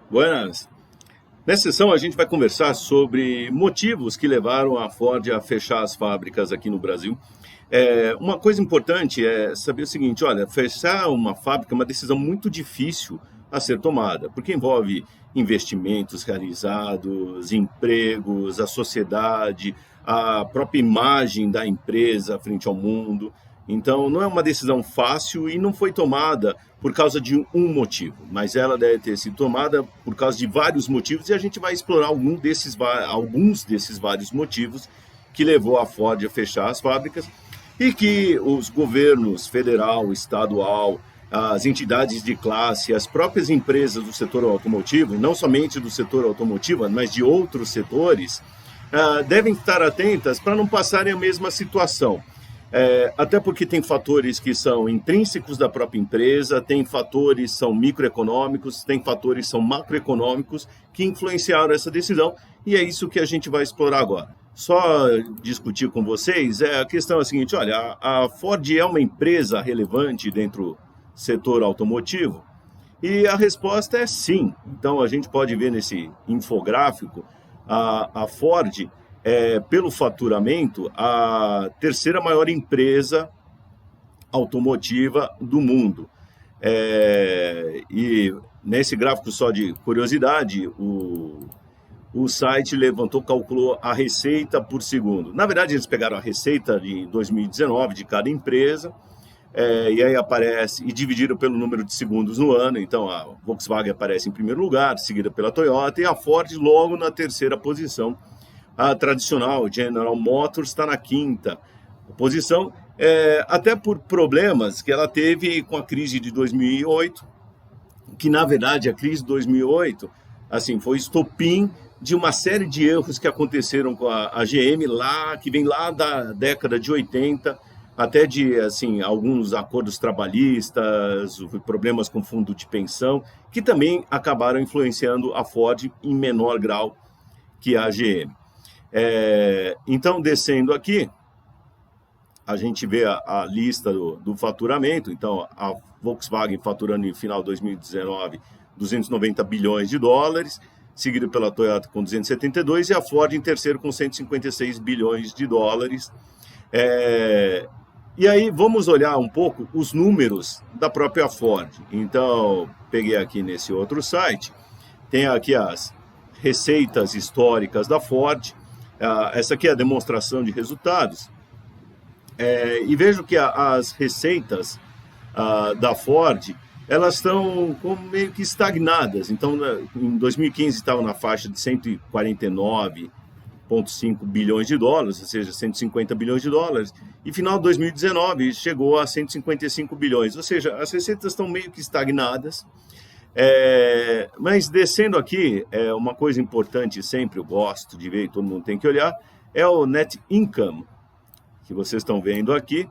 Buenas. Nessa sessão a gente vai conversar sobre motivos que levaram a Ford a fechar as fábricas aqui no Brasil. Uma coisa importante é saber o seguinte, olha, fechar uma fábrica é uma decisão muito difícil a ser tomada, porque envolve investimentos realizados, empregos, a sociedade, a própria imagem da empresa frente ao mundo. Então, não é uma decisão fácil e não foi tomada por causa de um motivo, mas ela deve ter sido tomada por causa de vários motivos e a gente vai explorar alguns desses vários motivos que levou a Ford a fechar as fábricas e que os governos federal, estadual, as entidades de classe, as próprias empresas do setor automotivo, não somente do setor automotivo, mas de outros setores, devem estar atentas para não passarem a mesma situação. Até porque tem fatores que são intrínsecos da própria empresa, tem fatores que são microeconômicos, tem fatores que são macroeconômicos que influenciaram essa decisão e é isso que a gente vai explorar agora. Só discutir com vocês, a questão é a seguinte, olha, a Ford é uma empresa relevante dentro do setor automotivo? E a resposta é sim. Então a gente pode ver nesse infográfico, a Ford pelo faturamento, a terceira maior empresa automotiva do mundo. E nesse gráfico, só de curiosidade, o site calculou a receita por segundo. Na verdade, eles pegaram a receita de 2019 de cada empresa, e aí aparece, e dividiram pelo número de segundos no ano. Então, a Volkswagen aparece em primeiro lugar, seguida pela Toyota, e a Ford logo na terceira posição. A tradicional General Motors está na quinta posição, até por problemas que ela teve com a crise de 2008, que na verdade a crise de 2008 assim, foi estopim de uma série de erros que aconteceram com a GM, que vem lá da década de 80, até de assim, alguns acordos trabalhistas, problemas com fundo de pensão, que também acabaram influenciando a Ford em menor grau que a GM. Então, descendo aqui, a gente vê a lista do faturamento. Então, a Volkswagen faturando em final de 2019 290 bilhões de dólares, seguido pela Toyota com 272 e a Ford em terceiro com 156 bilhões de dólares. E aí, vamos olhar um pouco os números da própria Ford. Então, peguei aqui nesse outro site, tem aqui as receitas históricas da Ford. Essa aqui é a demonstração de resultados. E vejo que as receitas da Ford, elas estão meio que estagnadas. Então, em 2015 estavam na faixa de 149,5 bilhões de dólares, ou seja, 150 bilhões de dólares. E final de 2019 chegou a 155 bilhões, ou seja, as receitas estão meio que estagnadas. Mas descendo aqui, uma coisa importante, sempre eu gosto de ver, e todo mundo tem que olhar, é o net income, que vocês estão vendo aqui,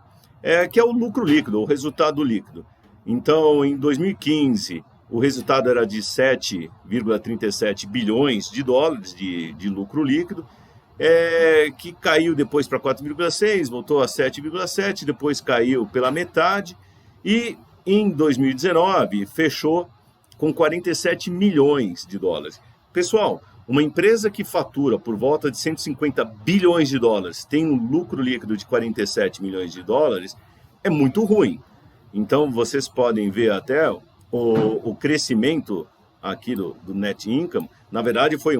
que é o lucro líquido, o resultado líquido. Então, em 2015, o resultado era de 7,37 bilhões de dólares de lucro líquido, que caiu depois para 4,6, voltou a 7,7, depois caiu pela metade, e em 2019 fechou com 47 milhões de dólares. Pessoal, uma empresa que fatura por volta de 150 bilhões de dólares tem um lucro líquido de 47 milhões de dólares, é muito ruim. Então, vocês podem ver até o crescimento aqui do net income, na verdade foi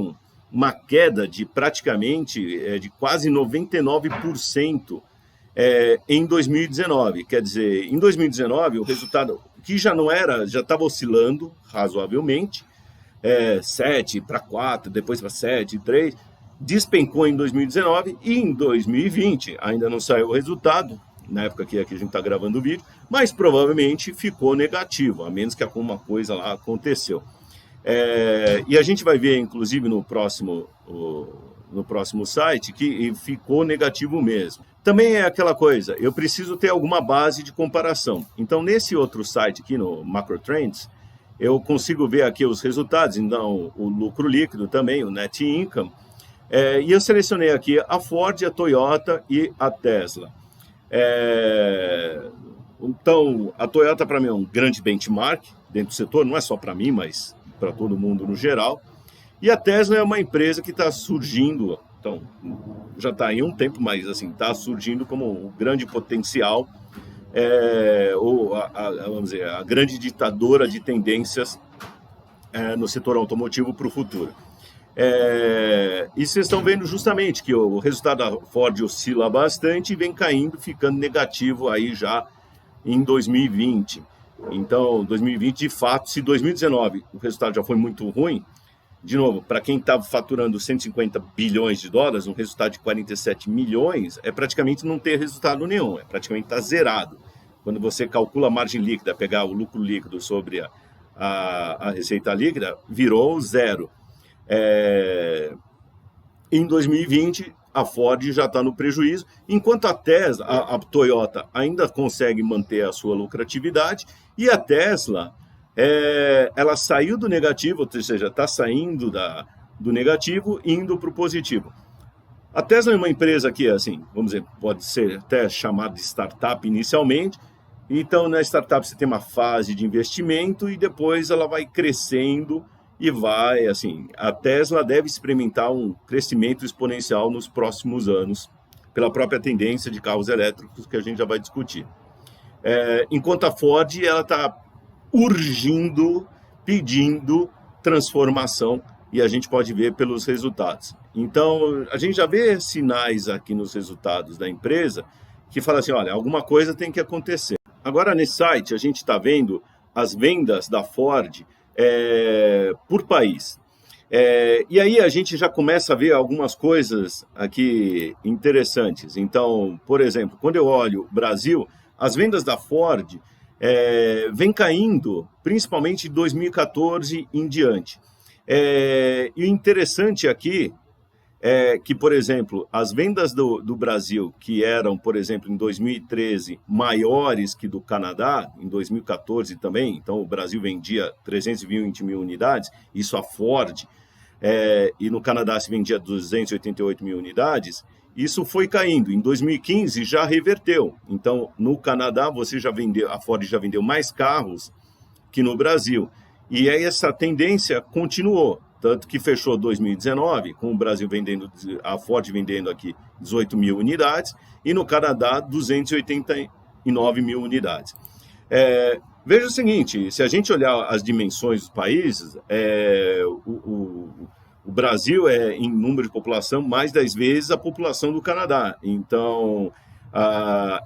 uma queda de praticamente de quase 99% em 2019. Quer dizer, em 2019 o resultado que já estava oscilando razoavelmente, 7 para 4, depois para 7, 3, despencou em 2019 e em 2020 ainda não saiu o resultado, na época que aqui a gente está gravando o vídeo, mas provavelmente ficou negativo, a menos que alguma coisa lá aconteceu. E a gente vai ver, inclusive, no próximo site, que ficou negativo mesmo. Também é aquela coisa, eu preciso ter alguma base de comparação. Então, nesse outro site aqui, no Macro Trends, eu consigo ver aqui os resultados, então, o lucro líquido também, o net income. E eu selecionei aqui a Ford, a Toyota e a Tesla. Então, a Toyota, para mim, é um grande benchmark dentro do setor, não é só para mim, mas para todo mundo no geral. E a Tesla é uma empresa que está surgindo, então, já está aí um tempo, mas assim, está surgindo como um grande potencial, vamos dizer, a grande ditadora de tendências no setor automotivo para o futuro. E vocês estão vendo justamente que o resultado da Ford oscila bastante e vem caindo, ficando negativo aí já em 2020. Então, 2020, de fato, se 2019 o resultado já foi muito ruim, de novo, para quem estava faturando 150 bilhões de dólares, um resultado de 47 milhões, é praticamente não ter resultado nenhum, é praticamente estar zerado. Quando você calcula a margem líquida, pegar o lucro líquido sobre a receita líquida, virou zero. Em 2020, a Ford já está no prejuízo, enquanto a Tesla, a Toyota ainda consegue manter a sua lucratividade, e a Tesla, ela saiu do negativo, ou seja, está saindo do negativo, indo para o positivo. A Tesla é uma empresa que, assim, vamos dizer, pode ser até chamada de startup inicialmente. Então, na startup você tem uma fase de investimento e depois ela vai crescendo e vai, assim, a Tesla deve experimentar um crescimento exponencial nos próximos anos, pela própria tendência de carros elétricos que a gente já vai discutir. Enquanto a Ford, ela está urgindo, pedindo transformação, e a gente pode ver pelos resultados. Então, a gente já vê sinais aqui nos resultados da empresa que fala assim, olha, alguma coisa tem que acontecer. Agora, nesse site, a gente está vendo as vendas da Ford por país. E aí a gente já começa a ver algumas coisas aqui interessantes. Então, por exemplo, quando eu olho o Brasil, as vendas da Ford vem caindo, principalmente de 2014 em diante. E o interessante aqui é que, por exemplo, as vendas do Brasil, que eram, por exemplo, em 2013, maiores que do Canadá, em 2014 também, então o Brasil vendia 320 mil unidades, isso a Ford, e no Canadá se vendia 288 mil unidades, isso foi caindo. Em 2015 já reverteu. Então, no Canadá, a Ford já vendeu mais carros que no Brasil. E aí essa tendência continuou. Tanto que fechou 2019 com o Brasil vendendo, a Ford vendendo aqui 18 mil unidades e no Canadá 289 mil unidades. Veja o seguinte, se a gente olhar as dimensões dos países, o Brasil em número de população, mais 10 vezes a população do Canadá. Então,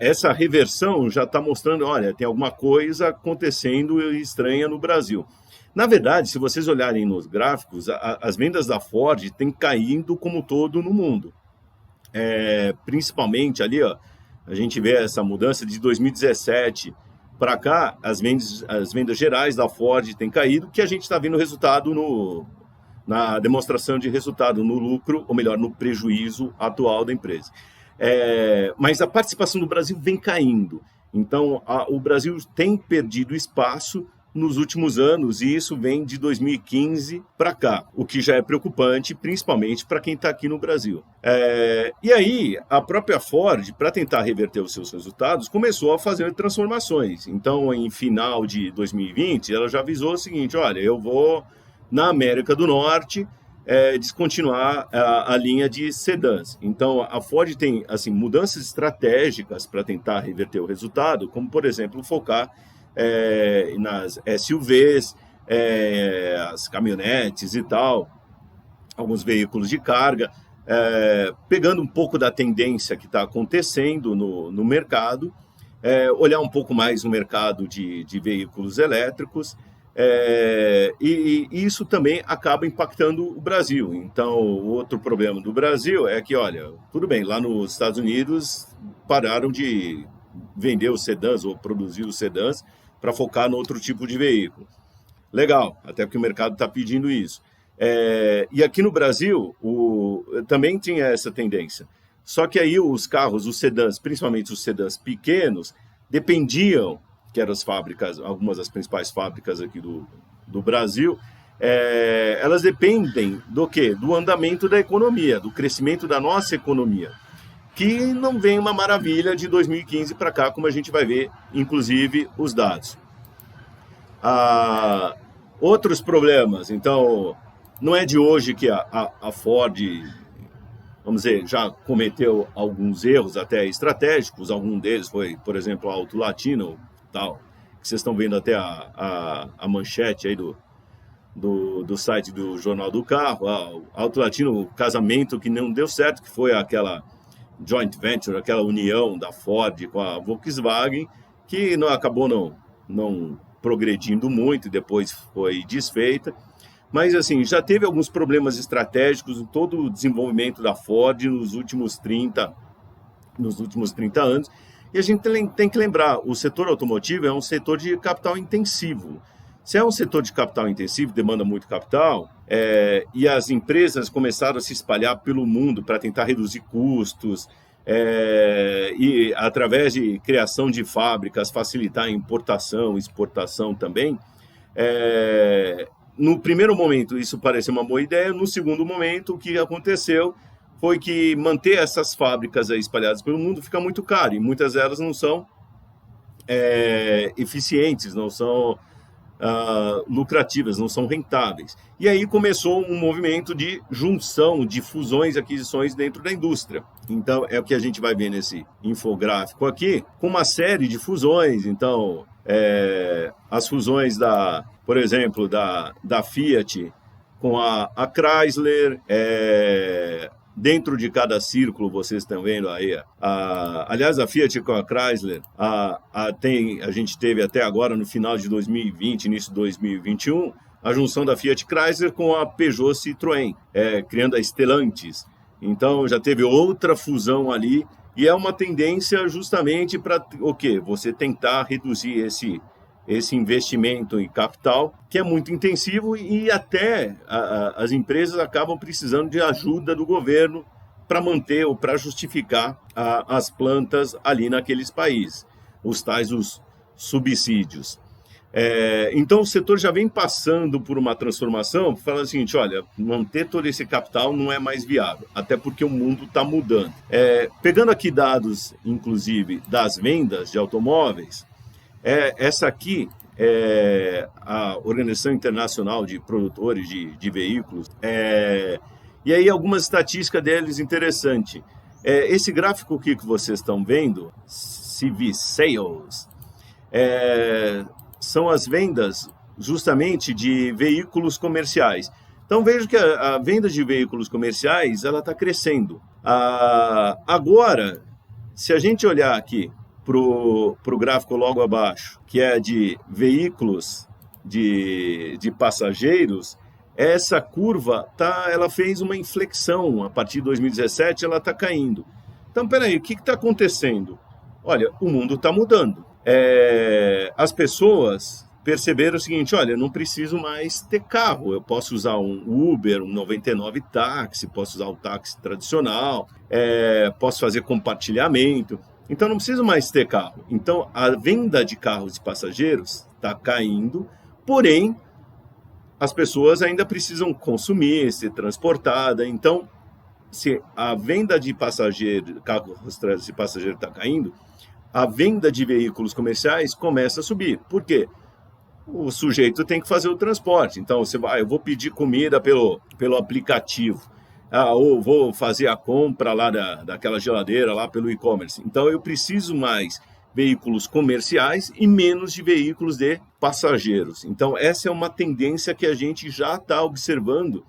essa reversão já está mostrando, olha, tem alguma coisa acontecendo estranha no Brasil. Na verdade, se vocês olharem nos gráficos, as vendas da Ford têm caindo como todo no mundo. Principalmente ali, ó, a gente vê essa mudança de 2017 para cá, as vendas gerais da Ford têm caído, que a gente está vendo o resultado na demonstração de resultado, no lucro, ou melhor, no prejuízo atual da empresa. Mas a participação do Brasil vem caindo. Então, o Brasil tem perdido espaço nos últimos anos, e isso vem de 2015 para cá, o que já é preocupante, principalmente para quem está aqui no Brasil. E aí, a própria Ford, para tentar reverter os seus resultados, começou a fazer transformações. Então, em final de 2020, ela já avisou o seguinte, olha, eu vou, na América do Norte, descontinuar a linha de sedãs. Então, a Ford tem assim, mudanças estratégicas para tentar reverter o resultado, como, por exemplo, focar nas SUVs, as caminhonetes e tal, alguns veículos de carga, pegando um pouco da tendência que está acontecendo no mercado, olhar um pouco mais no mercado de veículos elétricos, e isso também acaba impactando o Brasil. Então, o outro problema do Brasil é que, olha, tudo bem, lá nos Estados Unidos pararam de vender os sedãs ou produzir os sedãs para focar no outro tipo de veículo. Legal, até porque o mercado está pedindo isso. E aqui no Brasil também tinha essa tendência. Só que aí os carros, os sedãs, principalmente os sedãs pequenos, dependiam, que eram as fábricas, algumas das principais fábricas aqui do Brasil, elas dependem do quê? Do andamento da economia, do crescimento da nossa economia. que não vem uma maravilha de 2015 para cá, como a gente vai ver, inclusive, os dados. Outros problemas, então, não é de hoje que a Ford, vamos dizer, já cometeu alguns erros até estratégicos, algum deles foi, por exemplo, a Auto Latino, tal, que vocês estão vendo até a manchete aí do site do Jornal do Carro, a Auto Latino, o casamento que não deu certo, que foi aquela joint venture, aquela união da Ford com a Volkswagen, que acabou não progredindo muito e depois foi desfeita. Mas, assim, já teve alguns problemas estratégicos em todo o desenvolvimento da Ford nos últimos 30 anos. E a gente tem que lembrar, o setor automotivo é um setor de capital intensivo. Se é um setor de capital intensivo, demanda muito capital, e as empresas começaram a se espalhar pelo mundo para tentar reduzir custos, e através de criação de fábricas, facilitar a importação, exportação também, no primeiro momento isso pareceu uma boa ideia, no segundo momento o que aconteceu foi que manter essas fábricas aí espalhadas pelo mundo fica muito caro, e muitas delas não são eficientes, não são lucrativas, não são rentáveis. E aí começou um movimento de junção, de fusões e aquisições dentro da indústria. Então, é o que a gente vai ver nesse infográfico aqui, com uma série de fusões. Então, as fusões por exemplo, da Fiat com a Chrysler, dentro de cada círculo, vocês estão vendo aí, aliás, a Fiat com a Chrysler, a gente teve até agora, no final de 2020, início de 2021, a junção da Fiat Chrysler com a Peugeot Citroën, criando a Stellantis. Então, já teve outra fusão ali, e é uma tendência justamente para o quê? Você tentar reduzir esse investimento em capital, que é muito intensivo, e até as empresas acabam precisando de ajuda do governo para manter ou para justificar as plantas ali naqueles países, os subsídios. Então o setor já vem passando por uma transformação, falando o seguinte, olha, manter todo esse capital não é mais viável, até porque o mundo está mudando. Pegando aqui dados, inclusive, das vendas de automóveis, essa aqui é a Organização Internacional de Produtores de Veículos. E aí algumas estatísticas deles interessantes. Esse gráfico aqui que vocês estão vendo, CV Sales, são as vendas justamente de veículos comerciais. Então vejo que a venda de veículos comerciais ela está crescendo. Agora, se a gente olhar aqui para o gráfico logo abaixo, que é de veículos de passageiros, essa curva ela fez uma inflexão. A partir de 2017 ela está caindo. Então, peraí, o que está acontecendo? Olha, o mundo está mudando. As pessoas perceberam o seguinte, olha, eu não preciso mais ter carro, eu posso usar um Uber, um 99 táxi, posso usar o táxi tradicional, posso fazer compartilhamento. Então, não preciso mais ter carro. Então, a venda de carros de passageiros está caindo, porém, as pessoas ainda precisam consumir, ser transportada. Então, se a venda de carros de passageiro está caindo, a venda de veículos comerciais começa a subir. Por quê? O sujeito tem que fazer o transporte. Então, eu vou pedir comida pelo aplicativo. Ou vou fazer a compra lá daquela geladeira lá pelo e-commerce. Então, eu preciso mais veículos comerciais e menos de veículos de passageiros. Então, essa é uma tendência que a gente já está observando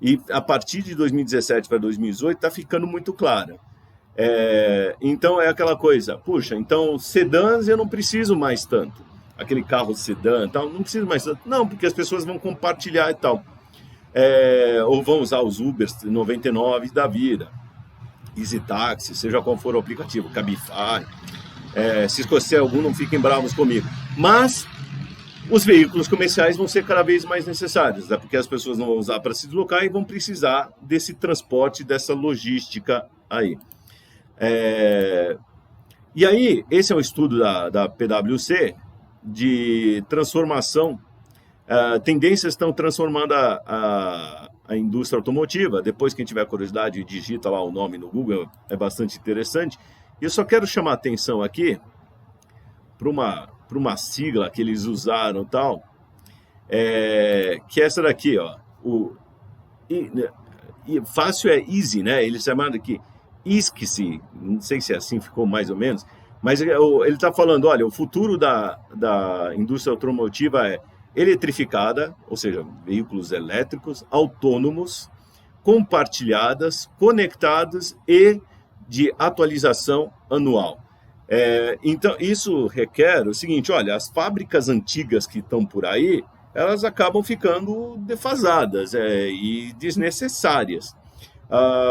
e, a partir de 2017 para 2018, está ficando muito clara. Então, é aquela coisa, puxa, então, sedãs eu não preciso mais tanto. Aquele carro sedã e tal, não preciso mais tanto. Não, porque as pessoas vão compartilhar e tal. Ou vão usar os Ubers 99 da vida, Easy Taxi, seja qual for o aplicativo, Cabify. Se esquecer algum, não fiquem bravos comigo. Mas os veículos comerciais vão ser cada vez mais necessários, né? Porque as pessoas não vão usar para se deslocar e vão precisar desse transporte, dessa logística aí. E aí, esse é um estudo da PwC de transformação. Tendências estão transformando a indústria automotiva. Depois, quem tiver curiosidade, digita lá o nome no Google, é bastante interessante. E eu só quero chamar a atenção aqui para uma sigla que eles usaram tal, que é essa daqui, ó. Fácil é easy, né? Eles chamaram aqui ISCSI, não sei se assim ficou mais ou menos, mas ele está falando, olha, o futuro da indústria automotiva é eletrificada, ou seja, veículos elétricos, autônomos, compartilhadas, conectados e de atualização anual. Então, isso requer o seguinte, olha, as fábricas antigas que estão por aí, elas acabam ficando defasadas e desnecessárias.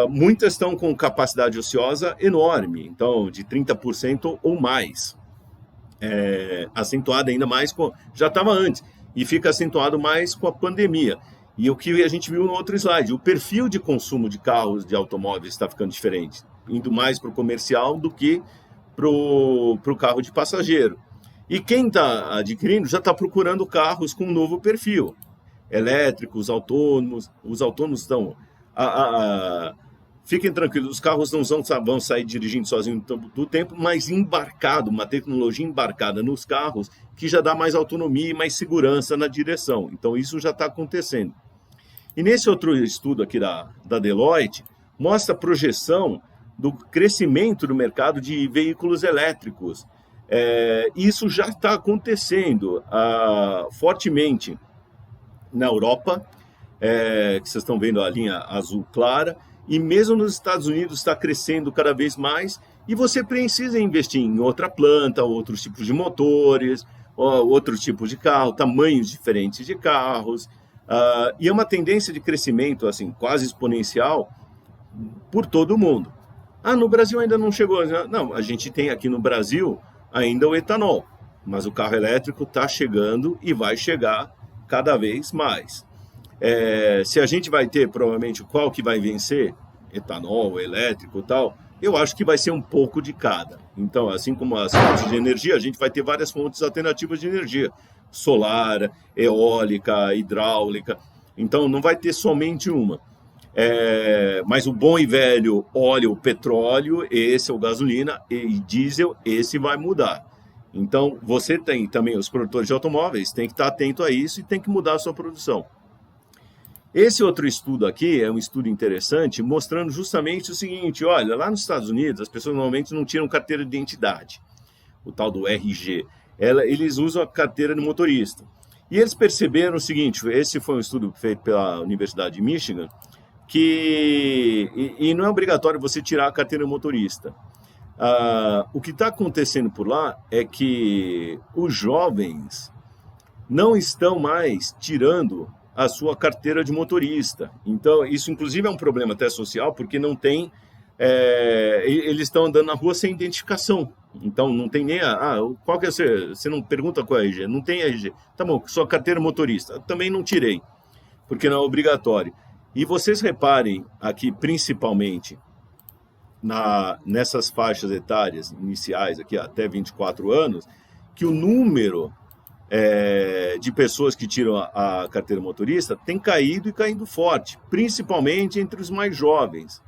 Muitas estão com capacidade ociosa enorme, então de 30% ou mais. Acentuada ainda mais, já estava antes, e fica acentuado mais com a pandemia. E o que a gente viu no outro slide, o perfil de consumo de carros, de automóveis está ficando diferente, indo mais para o comercial do que para o carro de passageiro. E quem está adquirindo já está procurando carros com um novo perfil. Elétricos, autônomos, os autônomos estão... Fiquem tranquilos, os carros não vão sair dirigindo sozinhos do tempo, mas embarcado, uma tecnologia embarcada nos carros que já dá mais autonomia e mais segurança na direção. Então isso já está acontecendo. E nesse outro estudo aqui da Deloitte, mostra a projeção do crescimento do mercado de veículos elétricos. Isso já está acontecendo fortemente na Europa, que vocês estão vendo a linha azul clara, e mesmo nos Estados Unidos está crescendo cada vez mais, e você precisa investir em outra planta, outros tipos de motores, outros tipos de carro, tamanhos diferentes de carros, e é uma tendência de crescimento assim, quase exponencial por todo o mundo. No Brasil ainda não chegou. Não, a gente tem aqui no Brasil ainda o etanol, mas o carro elétrico está chegando e vai chegar cada vez mais. Se a gente vai ter, provavelmente, qual que vai vencer, etanol, elétrico e tal, eu acho que vai ser um pouco de cada. Então, assim como as fontes de energia, a gente vai ter várias fontes alternativas de energia, solar, eólica, hidráulica, então não vai ter somente uma. Mas o bom e velho óleo, petróleo, esse é o gasolina, e diesel, esse vai mudar. Então, você tem também, os produtores de automóveis, tem que estar atento a isso e tem que mudar a sua produção. Esse outro estudo aqui é um estudo interessante, mostrando justamente o seguinte, olha, lá nos Estados Unidos, as pessoas normalmente não tiram carteira de identidade, o tal do RG. Eles usam a carteira de motorista. E eles perceberam o seguinte, esse foi um estudo feito pela Universidade de Michigan, e não é obrigatório você tirar a carteira de motorista. O que está acontecendo por lá é que os jovens não estão mais tirando a sua carteira de motorista. Então, isso inclusive é um problema até social, porque não tem... eles estão andando na rua sem identificação. Então, não tem nem... qual que é você não pergunta qual é a RG? Não tem RG. Tá bom, sua carteira motorista. Também não tirei, porque não é obrigatório. E vocês reparem aqui, principalmente, nessas faixas etárias iniciais, aqui até 24 anos, que o número de pessoas que tiram a carteira motorista tem caído e caindo forte, principalmente entre os mais jovens.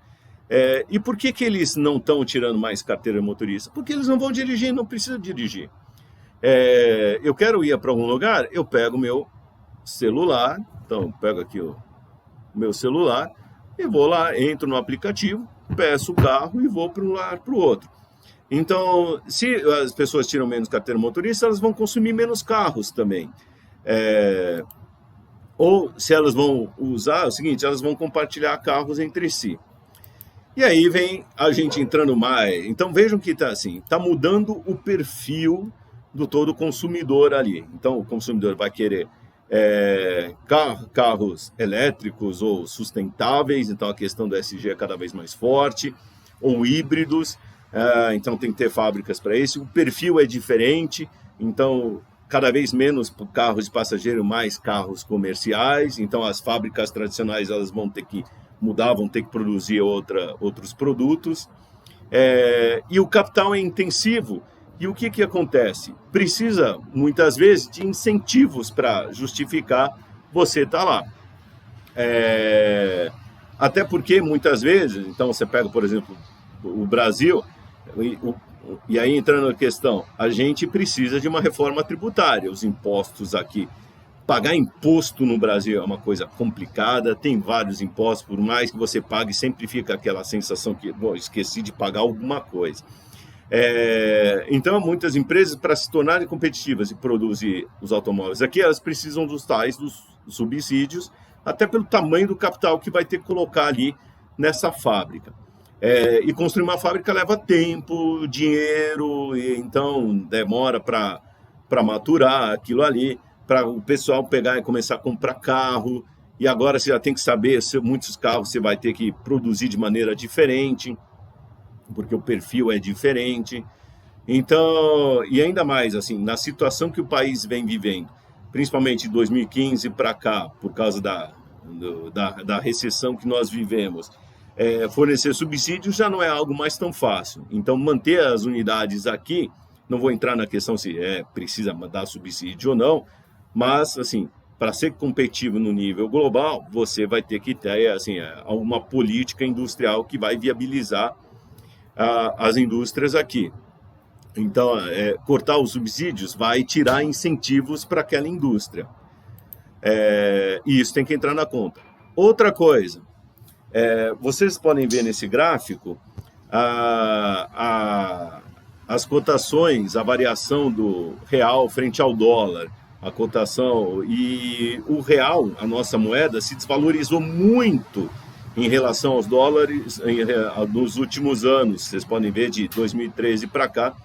E por que eles não estão tirando mais carteira motorista? Porque eles não vão dirigir, não precisam dirigir. Eu quero ir para algum lugar, eu pego o meu celular, então pego aqui o meu celular e vou lá, entro no aplicativo, peço o carro e vou para um lugar para o outro. Então, se as pessoas tiram menos carteira motorista, elas vão consumir menos carros também. Ou se elas vão usar, é o seguinte, elas vão compartilhar carros entre si. E aí vem a gente entrando mais. Então vejam que está mudando o perfil do todo consumidor ali. Então o consumidor vai querer carros elétricos ou sustentáveis, então a questão do ESG é cada vez mais forte, ou híbridos. Então tem que ter fábricas para isso. O perfil é diferente, então cada vez menos carros de passageiro, mais carros comerciais. Então as fábricas tradicionais elas vão ter que mudar, vão ter que produzir outros produtos. E o capital é intensivo. E o que acontece? Precisa, muitas vezes, de incentivos para justificar você estar lá. Até porque, muitas vezes, então você pega, por exemplo, o Brasil, e aí entrando na questão, a gente precisa de uma reforma tributária, os impostos aqui. Pagar imposto no Brasil é uma coisa complicada, tem vários impostos, por mais que você pague, sempre fica aquela sensação que, bom, esqueci de pagar alguma coisa. Então, muitas empresas, para se tornarem competitivas e produzir os automóveis aqui, elas precisam dos tais dos subsídios, até pelo tamanho do capital que vai ter que colocar ali nessa fábrica. E construir uma fábrica leva tempo, dinheiro, e então demora para maturar aquilo ali, para o pessoal pegar e começar a comprar carro. E agora você já tem que saber se muitos carros você vai ter que produzir de maneira diferente, porque o perfil é diferente. Então, e ainda mais, assim, na situação que o país vem vivendo, principalmente de 2015 para cá, por causa da recessão que nós vivemos, fornecer subsídios já não é algo mais tão fácil. Então, manter as unidades aqui, não vou entrar na questão se precisa dar subsídio ou não, mas, assim, para ser competitivo no nível global, você vai ter que ter, assim, uma política industrial que vai viabilizar as indústrias aqui. Então, cortar os subsídios vai tirar incentivos para aquela indústria. E isso tem que entrar na conta. Outra coisa, vocês podem ver nesse gráfico as cotações, a variação do real frente ao dólar, a cotação, e o real, a nossa moeda, se desvalorizou muito em relação aos dólares nos últimos anos. Vocês podem ver de 2013 para cá,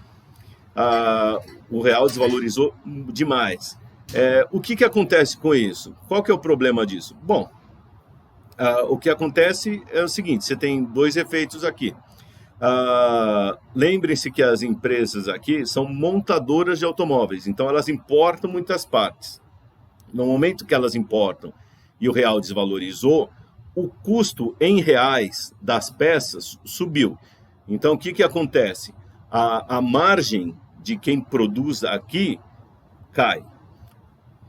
o real desvalorizou demais. O que acontece com isso? Qual que é o problema disso? Bom, o que acontece é o seguinte, você tem dois efeitos aqui. Lembrem-se que as empresas aqui são montadoras de automóveis, então elas importam muitas partes. No momento que elas importam e o real desvalorizou, o custo em reais das peças subiu. Então, o que acontece? A margem de quem produz aqui cai.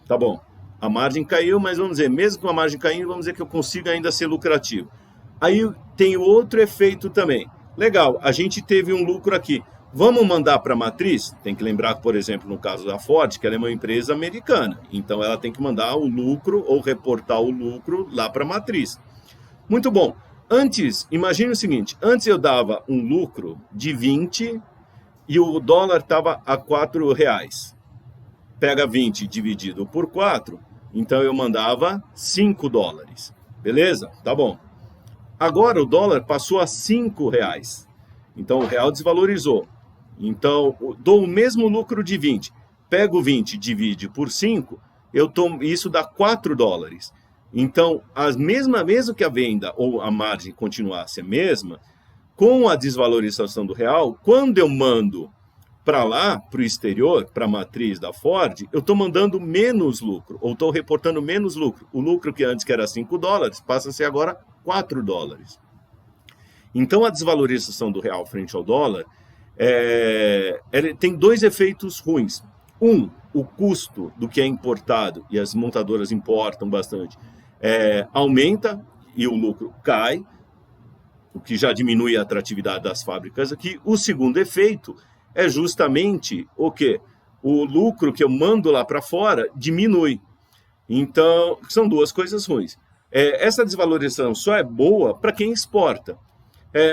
Tá bom, a margem caiu, mas vamos dizer, mesmo com a margem caindo, vamos dizer que eu consiga ainda ser lucrativo. Aí tem outro efeito também. Legal, a gente teve um lucro aqui. Vamos mandar para a matriz? Tem que lembrar, por exemplo, no caso da Ford, que ela é uma empresa americana. Então, ela tem que mandar o lucro ou reportar o lucro lá para a matriz. Muito bom. Antes, imagine o seguinte, antes eu dava um lucro de 20 e o dólar estava a R$4. Pega 20 dividido por 4, então eu mandava $5. Beleza? Tá bom. Agora o dólar passou a R$5. Então o real desvalorizou. Então dou o mesmo lucro de 20. Pego 20 e divide por 5, isso dá $4. Então, mesmo que a venda ou a margem continuasse a mesma, com a desvalorização do real, quando eu mando para lá, para o exterior, para a matriz da Ford, eu estou mandando menos lucro, ou estou reportando menos lucro. O lucro que antes que era $5, passa a ser agora $4. Então, a desvalorização do real frente ao dólar tem dois efeitos ruins. O custo do que é importado, e as montadoras importam bastante, aumenta e o lucro cai, o que já diminui a atratividade das fábricas aqui. O segundo efeito é justamente o quê? O lucro que eu mando lá para fora diminui. Então, são duas coisas ruins. Essa desvalorização só é boa para quem exporta.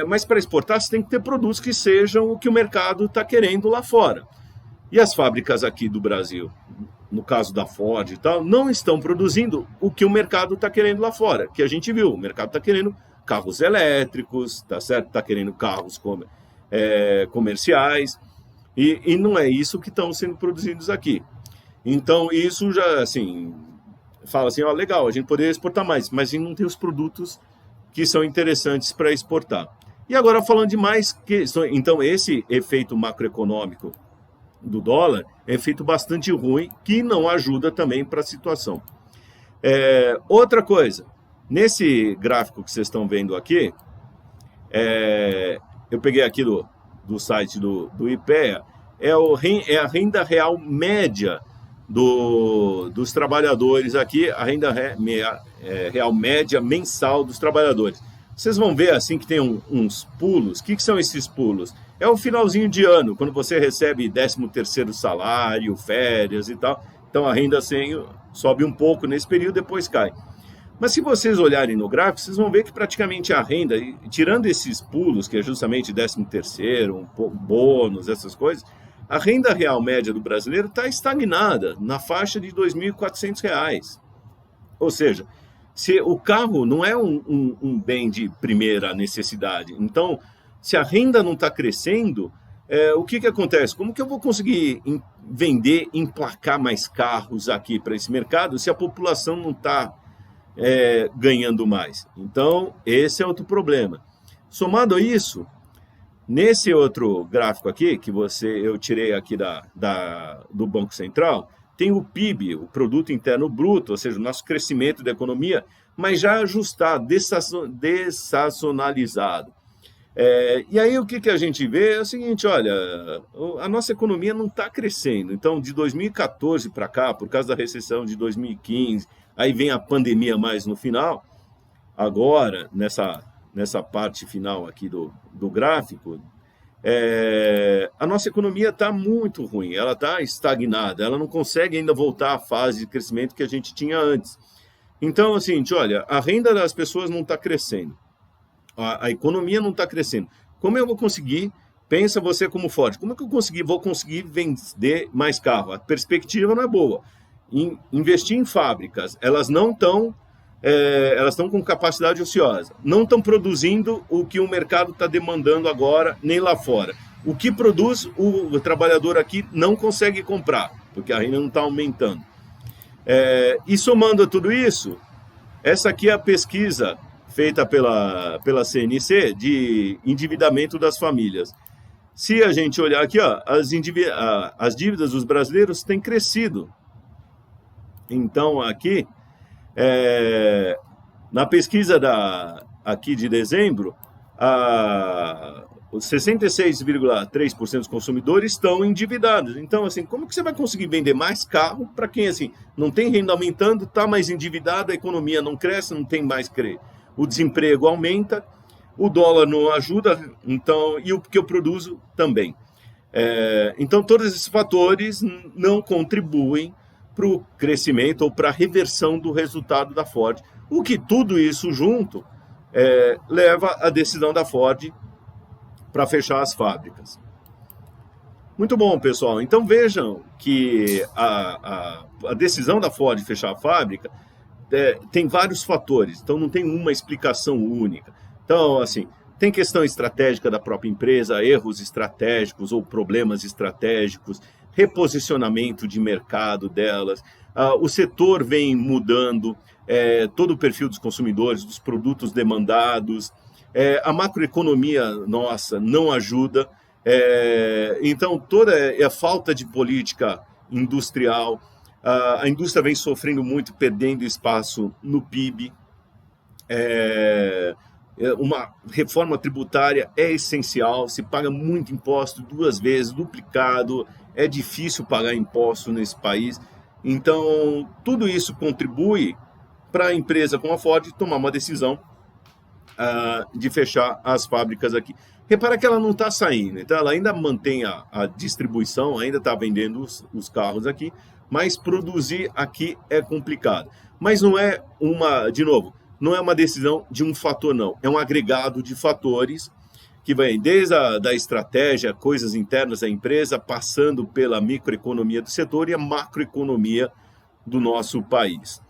Mas para exportar, você tem que ter produtos que sejam o que o mercado está querendo lá fora. E as fábricas aqui do Brasil, no caso da Ford e tal, não estão produzindo o que o mercado está querendo lá fora, que a gente viu. O mercado está querendo carros elétricos, tá certo? Está querendo carros comerciais, e não é isso que estão sendo produzidos aqui. Então, isso já, assim, fala assim, legal, a gente poderia exportar mais, mas a gente não tem os produtos que são interessantes para exportar. E agora, falando de mais questões, então, esse efeito macroeconômico do dólar é um efeito bastante ruim, que não ajuda também para a situação. Outra coisa, nesse gráfico que vocês estão vendo aqui, eu peguei aqui do site do IPEA, é a renda real média dos trabalhadores aqui, a renda real média mensal dos trabalhadores. Vocês vão ver assim que tem uns pulos. O que são esses pulos? É o finalzinho de ano, quando você recebe 13º salário, férias e tal. Então a renda sobe um pouco nesse período, depois cai. Mas se vocês olharem no gráfico, vocês vão ver que praticamente a renda, tirando esses pulos, que é justamente 13º, um pouco bônus, essas coisas, a renda real média do brasileiro está estagnada na faixa de R$ 2.400. Ou seja, se o carro não é um bem de primeira necessidade. Então, se a renda não está crescendo, o que acontece? Como que eu vou conseguir vender, emplacar mais carros aqui para esse mercado se a população não está ganhando mais? Então, esse é outro problema. Somado a isso, nesse outro gráfico aqui, que eu tirei aqui do Banco Central, tem o PIB, o Produto Interno Bruto, ou seja, o nosso crescimento da economia, mas já ajustado, dessacionalizado. E aí o que a gente vê é o seguinte, olha, a nossa economia não está crescendo. Então, de 2014 para cá, por causa da recessão de 2015, aí vem a pandemia mais no final, agora, nessa parte final aqui do gráfico, a nossa economia está muito ruim, ela está estagnada, ela não consegue ainda voltar à fase de crescimento que a gente tinha antes. Então, assim, olha, a renda das pessoas não está crescendo, a economia não está crescendo. Como eu vou conseguir, pensa você como Ford, como é que eu vou conseguir vender mais carro? A perspectiva não é boa. Investir em fábricas, elas não estão... elas estão com capacidade ociosa, não estão produzindo o que o mercado está demandando agora, nem lá fora. O que produz, o trabalhador aqui não consegue comprar, porque a renda não está aumentando. E somando a tudo isso, essa aqui é a pesquisa feita pela CNC de endividamento das famílias. Se a gente olhar aqui, ó, as dívidas dos brasileiros têm crescido. Então, aqui... na pesquisa aqui de dezembro, os 66,3% dos consumidores estão endividados. Então, assim, como que você vai conseguir vender mais carro para quem assim, não tem renda aumentando, está mais endividado, a economia não cresce, não tem mais o desemprego aumenta, o dólar não ajuda, então, e o que eu produzo também. Então, todos esses fatores não contribuem para o crescimento ou para a reversão do resultado da Ford. O que tudo isso junto leva à decisão da Ford para fechar as fábricas. Muito bom, pessoal. Então vejam que a decisão da Ford de fechar a fábrica tem vários fatores, então não tem uma explicação única. Então, assim, tem questão estratégica da própria empresa, erros estratégicos ou problemas estratégicos, reposicionamento de mercado delas, o setor vem mudando, todo o perfil dos consumidores, dos produtos demandados, a macroeconomia nossa não ajuda, então toda a falta de política industrial, a indústria vem sofrendo muito, perdendo espaço no PIB, uma reforma tributária é essencial, se paga muito imposto 2 vezes, duplicado, é difícil pagar imposto nesse país. Então, tudo isso contribui para a empresa como a Ford tomar uma decisão de fechar as fábricas aqui. Repara que ela não está saindo, então ela ainda mantém a distribuição, ainda está vendendo os carros aqui, mas produzir aqui é complicado. Mas não é não é uma decisão de um fator, não. É um agregado de fatores que vem desde da estratégia, coisas internas da empresa, passando pela microeconomia do setor e a macroeconomia do nosso país.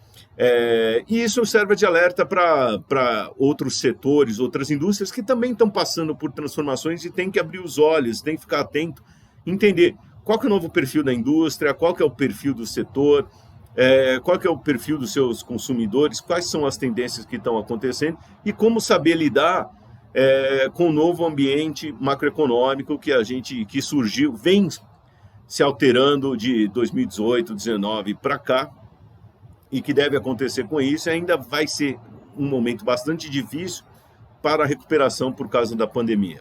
E isso serve de alerta para outros setores, outras indústrias que também estão passando por transformações e tem que abrir os olhos, tem que ficar atento, entender qual que é o novo perfil da indústria, qual que é o perfil do setor, qual que é o perfil dos seus consumidores, quais são as tendências que estão acontecendo e como saber lidar com o novo ambiente macroeconômico que surgiu, vem se alterando de 2018, 2019 para cá, e que deve acontecer com isso, ainda vai ser um momento bastante difícil para a recuperação por causa da pandemia.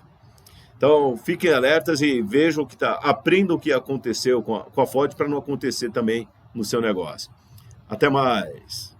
Então, fiquem alertas e vejam aprendam o que aconteceu com a Ford para não acontecer também no seu negócio. Até mais!